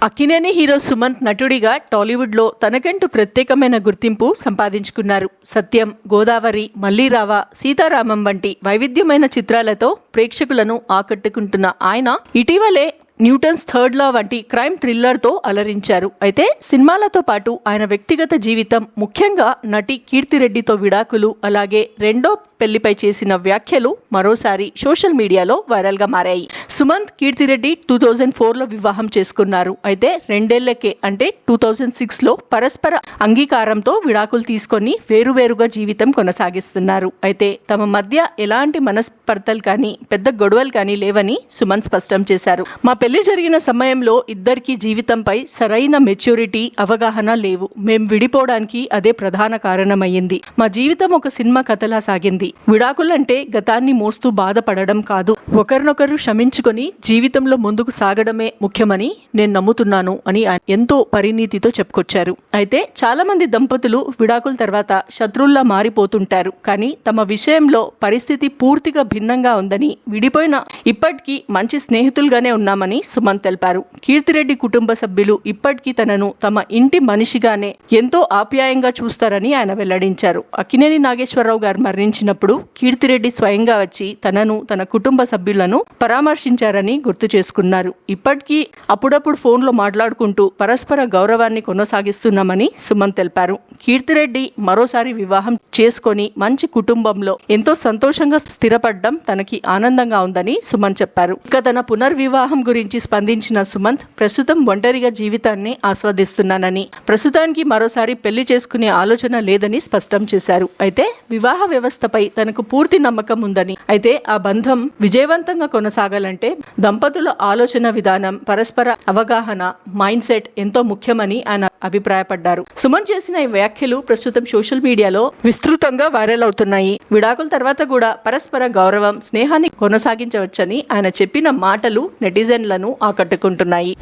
Akkineni hero Sumanth నటుడిగా టాలీవుడ్లో తనకంటూ ప్రత్యేకమైన గుర్తింపు సంపాదించుకున్నారు. సత్యం, గోదావరి, మల్లీరావ, సీతారామం వంటి వైవిధ్యమైన చిత్రాలతో ప్రేక్షకులను ఆకట్టుకుంటున్న ఆయన ఇటీవలే న్యూటన్స్ థర్డ్ లా వంటి క్రైమ్ థ్రిల్లర్తో అలరించారు. అయితే సినిమాలతో పాటు ఆయన వ్యక్తిగత జీవితం, ముఖ్యంగా నటి కీర్తిరెడ్డితో విడాకులు, అలాగే రెండో పెళ్లిపై చేసిన వ్యాఖ్యలు మరోసారి సోషల్ మీడియాలో వైరల్గా మారాయి. సుమంత్, కీర్తిరెడ్డి 2004లో వివాహం చేసుకున్నారు. అయితే రెండేళ్లకే అంటే 2006లో పరస్పర అంగీకారంతో విడాకులు తీసుకొని వేరువేరుగా జీవితం కొనసాగిస్తున్నారు. అయితే తమ మధ్య ఎలాంటి మనస్పర్ధలు కానీ పెద్ద గొడవలు కానీ లేవని సుమంత్ స్పష్టం చేశారు. మా పెళ్లి జరిగిన సమయంలో ఇద్దరికి జీవితంపై సరైన మెచ్యూరిటీ, అవగాహన లేవు. మేం విడిపోవడానికి అదే ప్రధాన కారణమయ్యింది. మా జీవితం ఒక సినిమా కథలా సాగింది. విడాకులంటే గతాన్ని మోస్తూ బాధపడడం కాదు, ఒకరినొకరు క్షమించుకొని జీవితంలో ముందుకు సాగడమే ముఖ్యమని నేను నమ్ముతున్నాను అని ఎంతో పరిణీతితో చెప్పుకొచ్చారు. అయితే చాలా మంది దంపతులు విడాకుల తర్వాత శత్రువుల్లా మారిపోతుంటారు. కానీ తమ విషయంలో పరిస్థితి పూర్తిగా భిన్నంగా ఉందని, విడిపోయిన ఇప్పటికీ మంచి స్నేహితులుగానే ఉన్నామని సుమంత్ తెలిపారు. కీర్తిరెడ్డి కుటుంబ సభ్యులు ఇప్పటికీ తనను తమ ఇంటి మనిషిగానే ఎంతో ఆప్యాయంగా చూస్తారని ఆయన వెల్లడించారు. అక్కినేని నాగేశ్వరరావు గారు మరణించినప్పుడు కీర్తిరెడ్డి స్వయంగా వచ్చి తనను, తన కుటుంబ సభ్యులను పరామర్శించారని గుర్తు చేసుకున్నారు. ఇప్పటికీ అప్పుడప్పుడు ఫోన్లో మాట్లాడుకుంటూ పరస్పర గౌరవాన్ని కొనసాగిస్తున్నామని సుమంత్ తెలిపారు. కీర్తిరెడ్డి మరోసారి వివాహం చేసుకొని మంచి కుటుంబంలో ఎంతో సంతోషంగా స్థిరపడడం తనకి ఆనందంగా ఉందని సుమంత్ చెప్పారు. ఇక తన పునర్వివాహం గురించి స్పందించిన సుమంత్, ప్రస్తుతం ఒంటరిగా జీవితాన్ని ఆస్వాదిస్తున్నానని, ప్రస్తుతానికి మరోసారి పెళ్లి చేసుకునే ఆలోచన లేదని స్పష్టం చేశారు. అయితే వివాహ వ్యవస్థపై తనకు పూర్తి నమ్మకం ఉందని, అయితే ఆ బంధం విజయవంతంగా కొనసాగాలంటే దంపతుల ఆలోచన విధానం, పరస్పర అవగాహన, మైండ్ సెట్ ఎంతో ముఖ్యమని ఆయన అభిప్రాయపడ్డారు. సుమన్ చేసిన ఈ వ్యాఖ్యలు ప్రస్తుతం సోషల్ మీడియాలో విస్తృతంగా వైరల్ అవుతున్నాయి. విడాకుల తర్వాత కూడా పరస్పర గౌరవం, స్నేహాన్ని కొనసాగించవచ్చని ఆయన చెప్పిన మాటలు నెటిజన్లను ఆకట్టుకుంటున్నాయి.